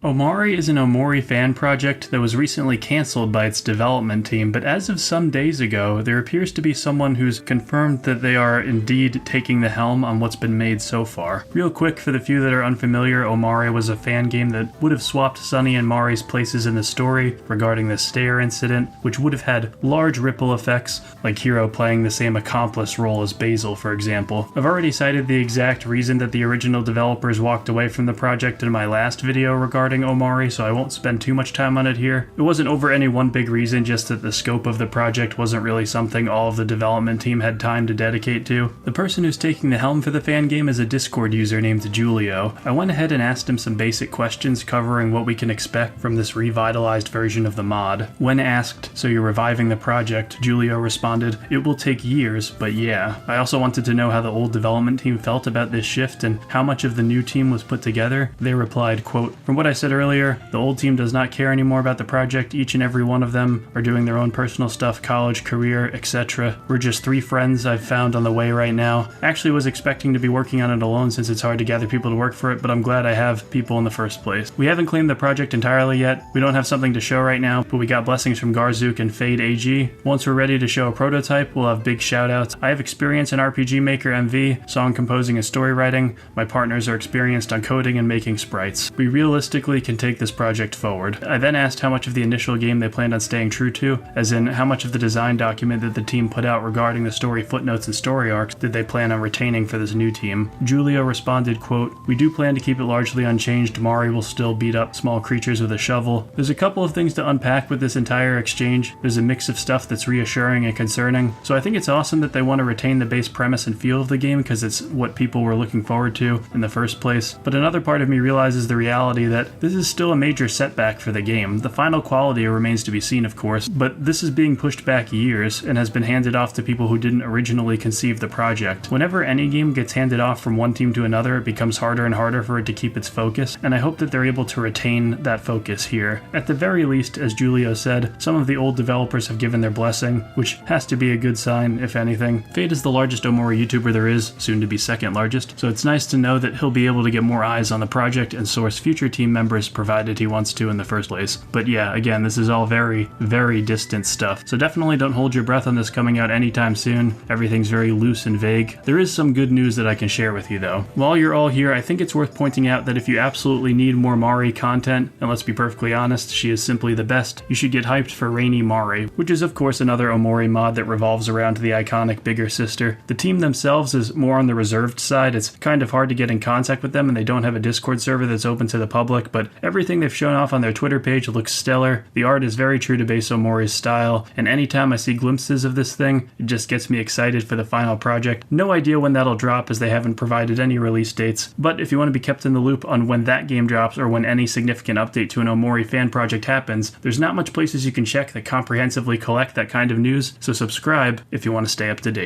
OMARI is an OMORI fan project that was recently cancelled by its development team, but as of some days ago, there appears to be someone who's confirmed that they are indeed taking the helm on what's been made so far. Real quick, for the few that are unfamiliar, OMARI was a fan game that would have swapped Sunny and Mari's places in the story regarding the stair incident, which would have had large ripple effects, like Hero playing the same accomplice role as Basil, for example. I've already cited the exact reason that the original developers walked away from the project in my last video regarding OMARI, so I won't spend too much time on it here. It wasn't over any one big reason, just that the scope of the project wasn't really something all of the development team had time to dedicate to. The person who's taking the helm for the fan game is a Discord user named Julio. I went ahead and asked him some basic questions covering what we can expect from this revitalized version of the mod. When asked, "So you're reviving the project?" Julio responded, "It will take years, but yeah." I also wanted to know how the old development team felt about this shift and how much of the new team was put together. They replied, quote, "From what I said earlier, the old team does not care anymore about the project. Each and every one of them are doing their own personal stuff, college, career, etc. We're just 3 friends I've found on the way right now. Actually was expecting to be working on it alone since it's hard to gather people to work for it, but I'm glad I have people in the first place. We haven't claimed the project entirely yet. We don't have something to show right now, but we got blessings from Garzook and Fade AG. Once we're ready to show a prototype, we'll have big shoutouts. I have experience in RPG Maker MV, song composing and story writing. My partners are experienced on coding and making sprites. We realistically can take this project forward." I then asked how much of the initial game they planned on staying true to, as in how much of the design document that the team put out regarding the story footnotes and story arcs did they plan on retaining for this new team. Julio responded, quote, "We do plan to keep it largely unchanged. Mari will still beat up small creatures with a shovel. There's a couple of things to unpack with this entire exchange. There's a mix of stuff that's reassuring and concerning. So I think it's awesome that they want to retain the base premise and feel of the game because it's what people were looking forward to in the first place. But another part of me realizes the reality that this is still a major setback for the game. The final quality remains to be seen, of course, but this is being pushed back years and has been handed off to people who didn't originally conceive the project. Whenever any game gets handed off from one team to another, it becomes harder and harder for it to keep its focus, and I hope that they're able to retain that focus here. At the very least, as Julio said, some of the old developers have given their blessing, which has to be a good sign, if anything. Fade is the largest OMORI YouTuber there is, soon to be second largest, so it's nice to know that he'll be able to get more eyes on the project and source future team members provided he wants to in the first place. But yeah, again, this is all very, very distant stuff, so definitely don't hold your breath on this coming out anytime soon. Everything's very loose and vague. There is some good news that I can share with you though. While you're all here, I think it's worth pointing out that if you absolutely need more Mari content, and let's be perfectly honest, she is simply the best, you should get hyped for Rainy Mari, which is of course another OMORI mod that revolves around the iconic bigger sister. The team themselves is more on the reserved side. It's kind of hard to get in contact with them and they don't have a Discord server that's open to the public, but everything they've shown off on their Twitter page looks stellar. The art is very true to base OMORI's style, and anytime I see glimpses of this thing, it just gets me excited for the final project. No idea when that'll drop as they haven't provided any release dates, but if you want to be kept in the loop on when that game drops or when any significant update to an OMORI fan project happens, there's not much places you can check that comprehensively collect that kind of news, so subscribe if you want to stay up to date.